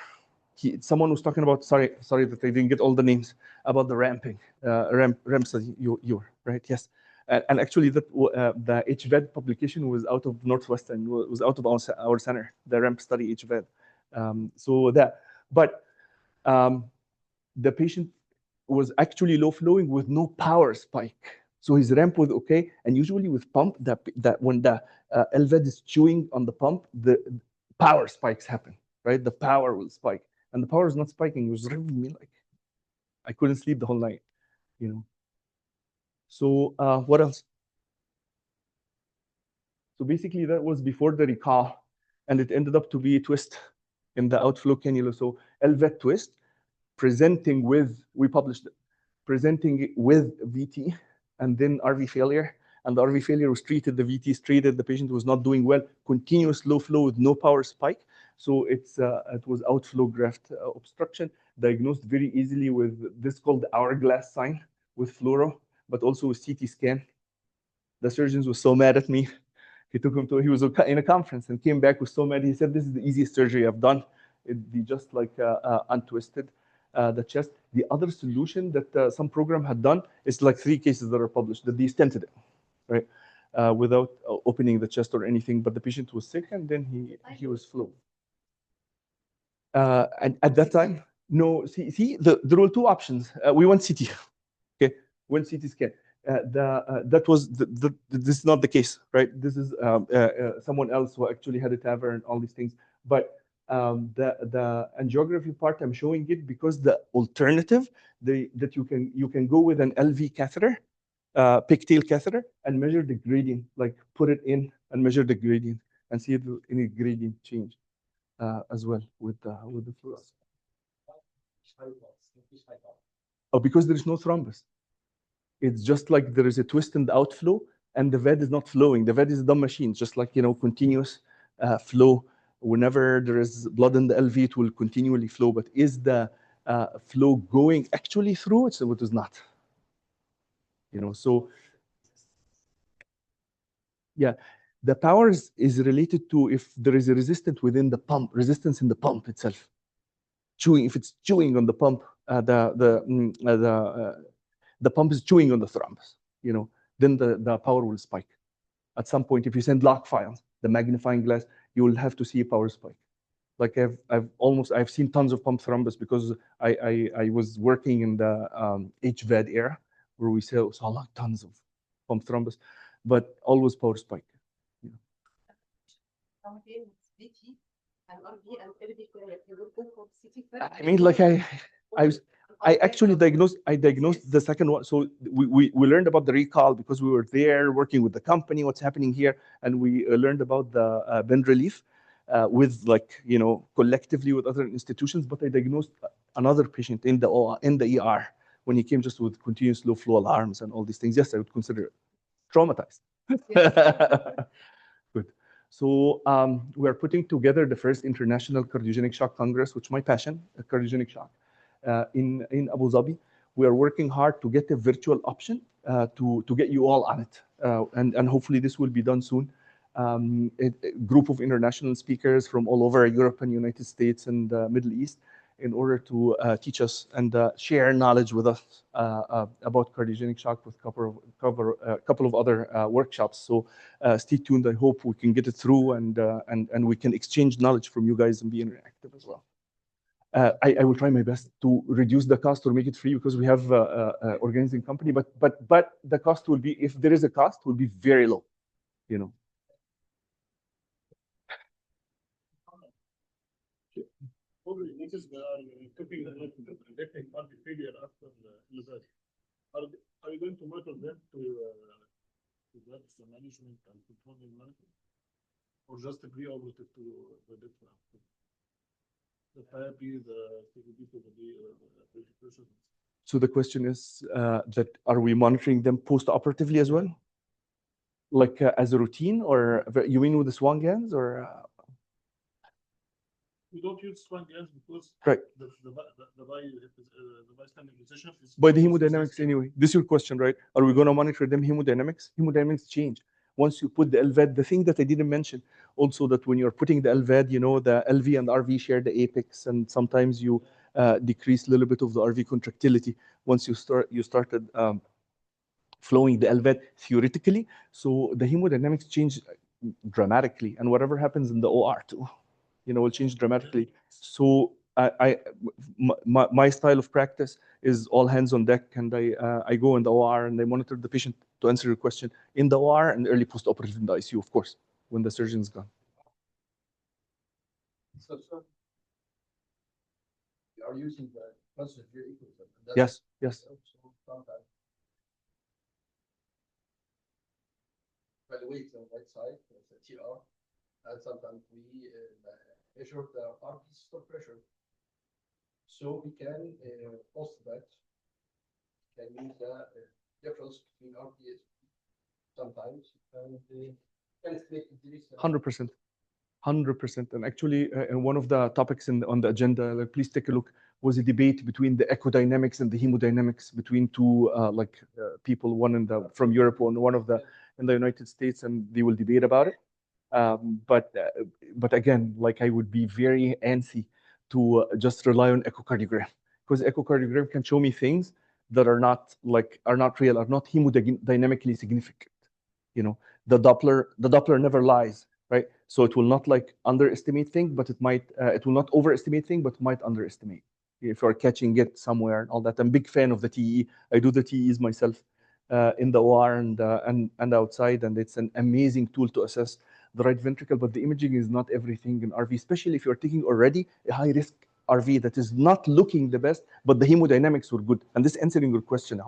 Someone was talking about, sorry that I didn't get all the names, about the ramping, ramp study, you were, right? Yes. And actually that the HVAD publication was out of Northwestern, was out of our center, the ramp study HVAD. The patient was actually low flowing with no power spike. So his ramp was okay. And usually with pump, that when the LVAD is chewing on the pump, the power spikes happen, right? The power will spike. And the power is not spiking. It was driving me like, I couldn't sleep the whole night, you know. So what else? So basically that was before the recall, and it ended up to be a twist in the outflow cannula. So LVAD twist, presenting with, we published it, presenting with VT and then RV failure. And the RV failure was treated, the VT is treated, the patient was not doing well, continuous low flow with no power spike. So it was outflow graft obstruction, diagnosed very easily with this called the hourglass sign with fluoro, but also with CT scan. The surgeons were so mad at me. He was in a conference and came back, was so mad. He said, "This is the easiest surgery I've done. They just like untwisted the chest." The other solution that some program had done is like 3 cases that are published that they stented it, right, without opening the chest or anything. But the patient was sick, and then he was flu. And at that time, no. There were 2 options. We went CT. Okay, went CT scan. This is not the case, right? This is someone else who actually had a TAVR and all these things. But the angiography part, I'm showing it because the alternative that you can go with an LV catheter, pigtail catheter, and measure the gradient, like put it in and measure the gradient and see if any gradient change as well with the fluid. Oh, because there is no thrombus. It's just like there is a twist in the outflow, and the VAD is not flowing. The VAD is a dumb machine, just like continuous flow. Whenever there is blood in the LV, it will continually flow. But is the flow going actually through? It is not. So yeah, the power is related to if there is a resistance within the pump, resistance in the pump itself. If it's chewing on the pump, the pump is chewing on the thrombus, then the power will spike. At some point, if you send log files, the magnifying glass, you will have to see a power spike. Like I've seen tons of pump thrombus because I was working in the HVAD era where we saw like tons of pump thrombus, but always power spike. I mean, like I actually diagnosed the second one. So we learned about the recall because we were there working with the company, what's happening here, and we learned about the bend relief with collectively with other institutions. But I diagnosed another patient in the ER when he came just with continuous low flow alarms and all these things. Yes, I would consider it traumatized. Good. So we are putting together the first International Cardiogenic Shock Congress, which is my passion, cardiogenic shock, in Abu Dhabi. We are working hard to get a virtual option to get you all on it. And hopefully this will be done soon. A group of international speakers from all over Europe and United States and the Middle East in order to teach us and share knowledge with us about cardiogenic shock with a couple of other workshops. So stay tuned. I hope we can get it through and we can exchange knowledge from you guys and be interactive as well. I will try my best to reduce the cost or make it free because we have organizing company, but the cost will be, if there is a cost, will be very low, Probably niggas that are cooking and predicting heart failure after LVAD. Are you going to monitor them to get the management and control the management? Or just agree operative to predict the therapy, the CVD to the person? So the question is that are we monitoring them post-operatively as well? Like as a routine, or you mean with the Swan-Ganz, or? We don't use Swan-Ganz because right. the bystander position is by the hemodynamics anyway. This is your question, right? Are we going to monitor them hemodynamics? Hemodynamics change. Once you put the LVAD, the thing that I didn't mention also, that when you're putting the LVAD, the LV and RV share the apex, and sometimes you decrease a little bit of the RV contractility once you started flowing the LVAD theoretically. So the hemodynamics change dramatically, and whatever happens in the OR too, will change dramatically. So my style of practice is all hands on deck, and I go in the OR and I monitor the patient, to answer your question, in the OR and early post-operative in the ICU, of course, when the surgeon's gone. So you are using the constant gear equilibrium. Yes, yes. By the way, it's on the right side, it's a TR, and sometimes we measure the RP stop pressure. So we can post that, can use the difference between RPS sometimes, and can estimate if there is 100%. 100%. And actually, one of the topics on the agenda, please take a look, was a debate between the ecodynamics and the hemodynamics between two people, one from Europe and one of the in the United States, and they will debate about it. But again, like I would be very antsy to just rely on echocardiogram, because echocardiogram can show me things that are not real, are not hemodynamically significant. You know, the Doppler never lies, right? So it will not like underestimate things, but it will not overestimate things, but might underestimate if you're catching it somewhere and all that. I'm a big fan of the TE. I do the TEs myself in the OR and outside, and it's an amazing tool to assess the right ventricle. But the imaging is not everything in RV, especially if you're taking already a high risk RV that is not looking the best, but the hemodynamics were good. And this answering your question,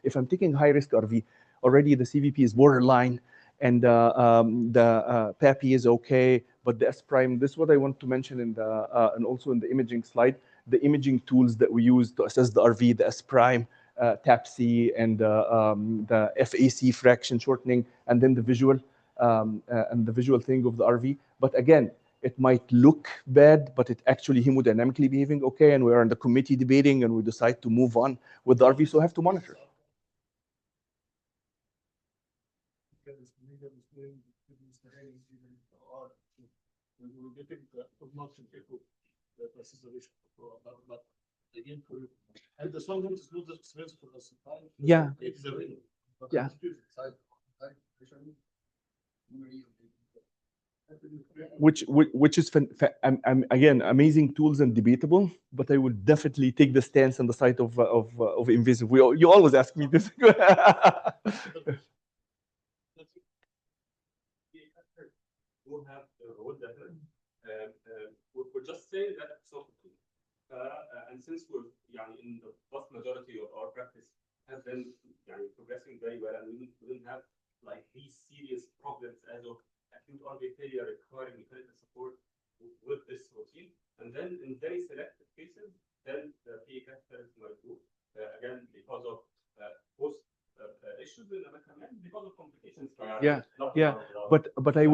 if I'm taking high risk RV, already the CVP is borderline, and the PAPI is okay, but the S prime. This is what I want to mention in the and also in the imaging slide. The imaging tools that we use to assess the RV, the S prime, TAPC, and the FAC fraction shortening, and then the visual and the visual thing of the RV. But again, it might look bad, but it actually hemodynamically behaving okay, and we're in the committee debating, and we decide to move on with the RV, so I have to monitor. We're getting much echo acceleration, but again, and the song is not expensive for us. Yeah. It's the real. Yeah. Which is again amazing tools and debatable, but I would definitely take the stance on the side of invasive. You always ask me this. Don't have a role that we're just saying that so and since we're in the vast majority of our practice has been progressing very well, and we didn't have like these serious problems as of acute RV failure requiring mechanical support with this routine. And then in very selective cases, then the PA catheters might go again because of post issues in the mechanism, because of complications. Yeah, but I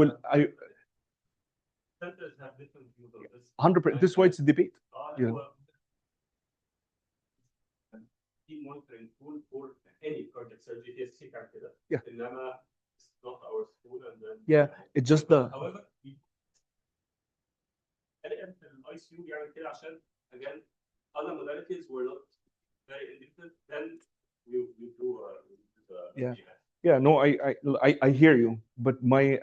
centers have different views on this. 100%. This is why it's a debate. You know. Key monitoring tool for any cardiac surgery is catheter. Yeah. It's not our school, and then yeah, it's just the. However, ICU كده عشان again other modalities were not very independent. Then you do yeah. No, I hear you, but my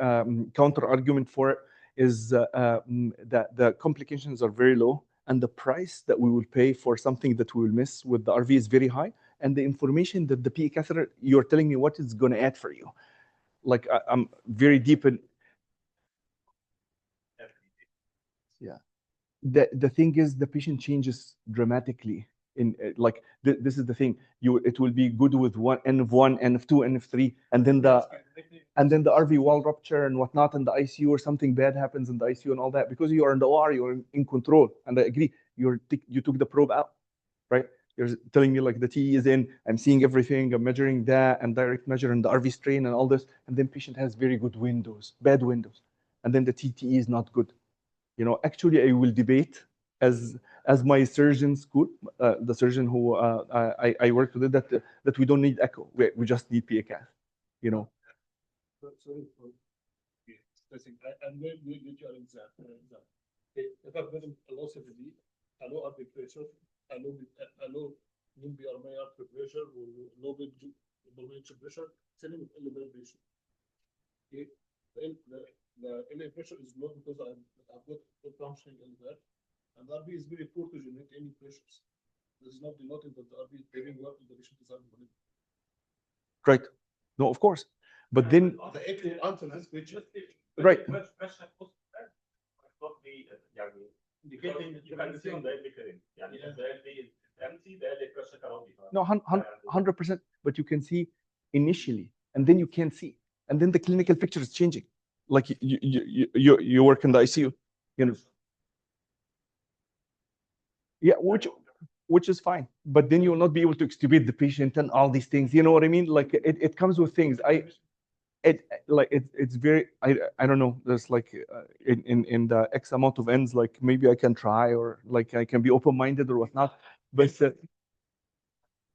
counter argument for it is that the complications are very low, and the price that we will pay for something that we will miss with the RV is very high, and the information that the PA catheter, you're telling me what it's going to add for you. Like I'm very deep in. Yeah, the thing is the patient changes dramatically. In like this is the thing. It will be good with N of 1, N of 2, N of 3, and then the RV wall rupture and whatnot in the ICU, or something bad happens in the ICU and all that, because you are in the OR, you're in control. And I agree, you took the probe out, right? You're telling me like the TE is in, I'm seeing everything, I'm measuring that, and direct measuring the RV strain and all this, and then patient has very good windows, bad windows, and then the TTE is not good. You know, actually, I will debate as my surgeon school, the surgeon who I worked with, that we don't need echo, we just need PA cath, you know. Sorry for stressing. And when you get your exam, if I've been a low CVD, a low RV pressure, a low BRMI artery pressure, or low pulmonary pressure, same with elevated pressure. Okay, the elevated pressure is low because I've got good functioning LVAD, and the RV is very poor to generate any pressures. This is not denoting that the RV is very well in the patient is unbelievable. Right. No, of course. But then the echo answer this question. Right. No, 100%. But you can see initially, and then you can't see, and then the clinical picture is changing. Like you work in the ICU, you know. Yeah, which is fine, but then you will not be able to extubate the patient and all these things. You know what I mean? Like it comes with things. It's very I don't know. There's like in the X amount of ends. Like maybe I can try, or like I can be open-minded or whatnot. But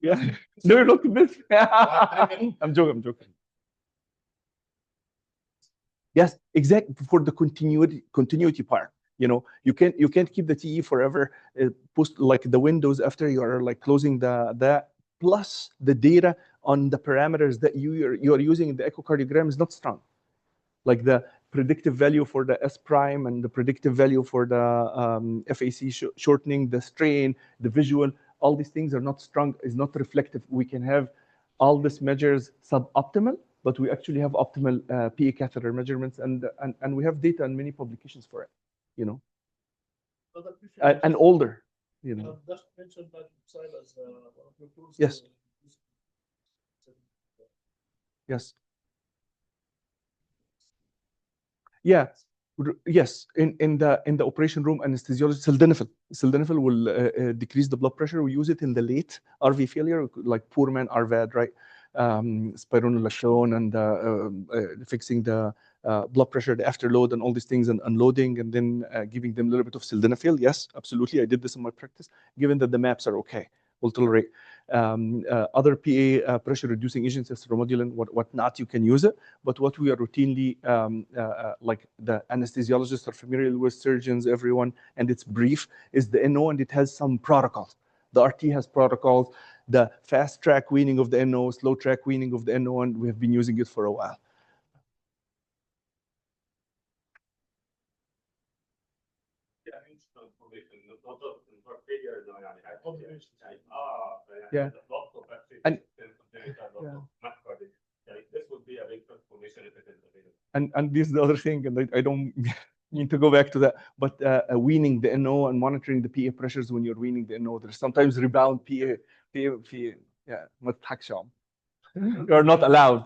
yeah, no, you're not convinced. I'm joking. Yes, exactly, for the continuity part. You know, you can't keep the TE forever. Post like the windows after you are like closing the plus the data on the parameters that you are using in the echocardiogram is not strong. Like the predictive value for the S prime and the predictive value for the FAC shortening, the strain, the visual, all these things are not strong, is not reflective. We can have all these measures suboptimal, but we actually have optimal PA catheter measurements, and we have data and many publications for it, you know, and older, you know. Just mentioned that side as one of your tools. Yes. Yes. Yeah. Yes, in the operation room, anesthesiologist sildenafil will decrease the blood pressure. We use it in the late RV failure, like poor man RVAD, right? Spironolactone and fixing the blood pressure, the afterload, and all these things, and unloading, and then giving them a little bit of sildenafil. Yes, absolutely, I did this in my practice. Given that the maps are okay, we'll tolerate. Other PA pressure reducing agents, estromodulin, whatnot, you can use it. But what we are routinely, like the anesthesiologists are familiar with, surgeons, everyone, and it's brief, is the NO, and it has some protocols. The RT has protocols, the fast track weaning of the NO, slow track weaning of the NO, and we have been using it for a while. Yeah. And this would be a big transformation if it is available. And this is the other thing, and I don't mean to go back to that, but weaning the NO and monitoring the PA pressures when you're weaning the NO. There's sometimes rebound PA. Yeah, ما تضحكش يا عم. You're not allowed.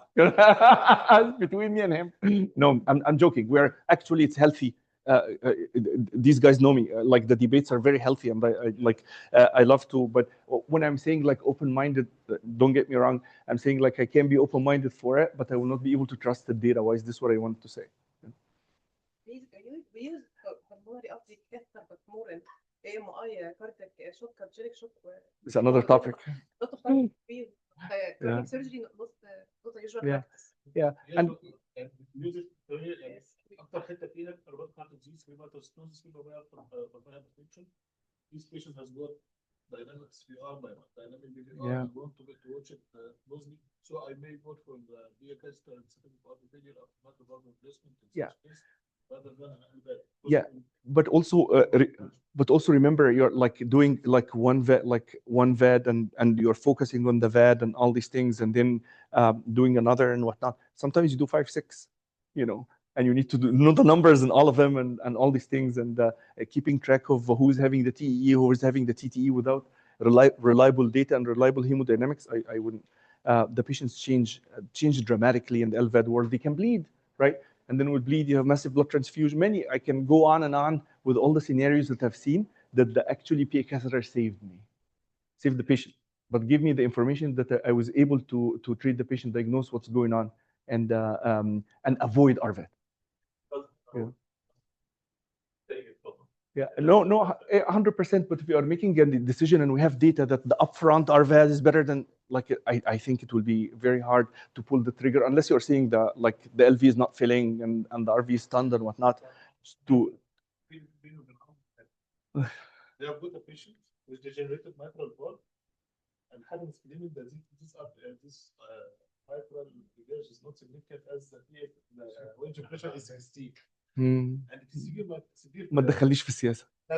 Between me and him. No, I'm joking. We're actually, it's healthy. These guys know me. Like the debates are very healthy, and I love to. But when I'm saying like open-minded, don't get me wrong. I'm saying like I can be open-minded for it, but I will not be able to trust the data. Why is this what I wanted to say? We use pulmonary artery catheter, but more in AMI, cardiac shock, cardiac shock. It's another topic. Lot of time cardiac surgery, not a usual practice. Yeah, and اكتر حته فيها الرباط بتاعت الديزيز في ماتوستوزيس في بالمونري hypertension. This patient has got dynamic CPR, dynamic BVR. Yeah. I want to watch it closely, so I may go for the VHS instead of the failure of myocardial replacement. Yeah. Rather than an LVAD. Yeah, but also remember, you're like doing like one VAD, and you're focusing on the VAD and all these things, and then doing another and whatnot. Sometimes you do 5, 6, you know, and you need to know the numbers and all of them and all these things, and keeping track of who's having the TEE, who is having the TTE without reliable data and reliable hemodynamics. I wouldn't. The patients change dramatically in the LVAD world. They can bleed, right? And then with bleed, you have massive blood transfusion. I can go on and on with all the scenarios that I've seen that the actually PA catheter saved the patient. But give me the information that I was able to treat the patient, diagnose what's going on, and avoid RVAD. Yeah, no, 100%. But if we are making a decision and we have data that the upfront RVAD is better than, like, I think it will be very hard to pull the trigger unless you're seeing the LV is not filling and the RV is stunned and whatnot. They have got a patient with degenerated mitral valve and having screening that this mitral regurg is not significant as the wedge pressure is 16. And it is severe. ما تدخليش في السياسة. لا,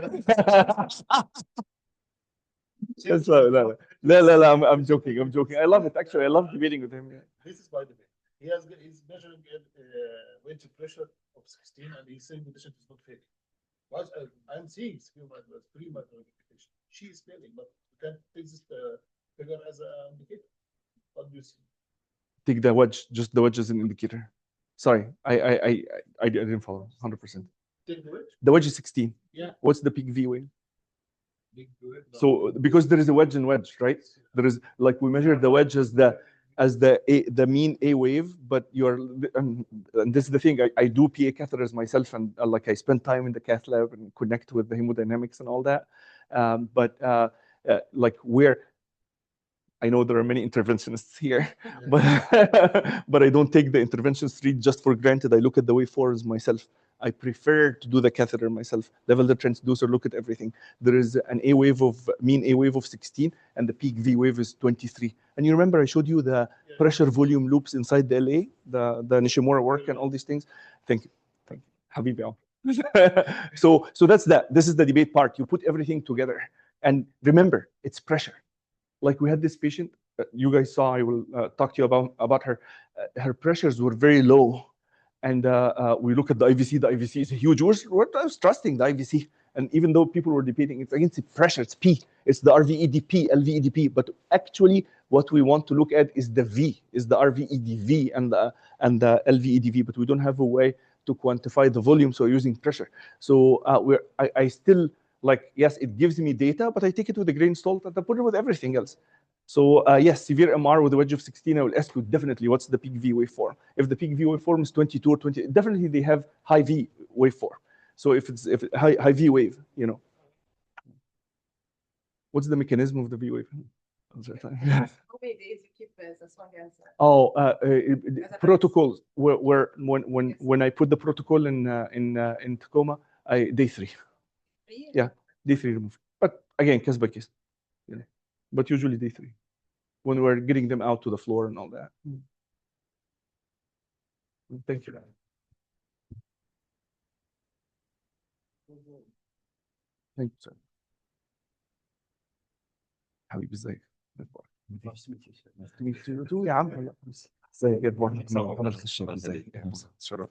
I'm joking. I love it, actually. I love debating with him. Yeah. This is by the way. He's measuring wedge pressure of 16, and he's saying the patient is not failing. But I'm seeing pre-mitral indication. She is failing, but you can take this figure as an indicator. What do you see? Take the wedge, just the wedge as an indicator. Sorry, I didn't follow 100%. Take the wedge? The wedge is 16. Yeah. What's the peak V wave? So because there is a wedge and wedge, right? There is, like, we measure the wedge as the mean A wave, but and this is the thing, I do PA catheters myself, and like I spend time in the cath lab and connect with the hemodynamics and all that. Like I know there are many interventionists here, but but I don't take the interventionist read just for granted. I look at the waveforms myself. I prefer to do the catheter myself. Level the transducer, look at everything. There is an A wave of mean A wave of 16, and the peak V wave is 23. And you remember I showed you the pressure volume loops inside the LA, the Nishimura work and all these things. Thank you, Habibi. So that's that. This is the debate part. You put everything together, and remember, it's pressure. Like we had this patient, you guys saw. I will talk to you about her. Her pressures were very low, and we look at the IVC. The IVC is huge. We're trusting the IVC, and even though people were debating, it's against the pressure. It's P. It's the RVEDP, LVEDP. But actually, what we want to look at is the V, is the RVEDV and the LVEDV. But we don't have a way to quantify the volume, so we're using pressure. So I still. Like, yes, it gives me data, but I take it with a grain of salt and I put it with everything else. So yes, severe MR with a wedge of 16, I will ask you definitely what's the peak V waveform. If the peak V waveform is 22 or 20, definitely they have high V waveform. So if high V wave, you know. What's the mechanism of the V wave? How many days you keep the song answer? Oh, protocols. Where when I put the protocol in Tacoma, day 3. Yeah, day 3 removed. But again, case by case. You know. But usually day 3. When we're getting them out to the floor and all that. Thank you. Thank you, sir. حبيبي ازيك؟ Nice to meet you, sir. Nice to meet you too يا عم. ازيك؟ اخبارك؟ محمد الخشاب ازيك؟ شرف.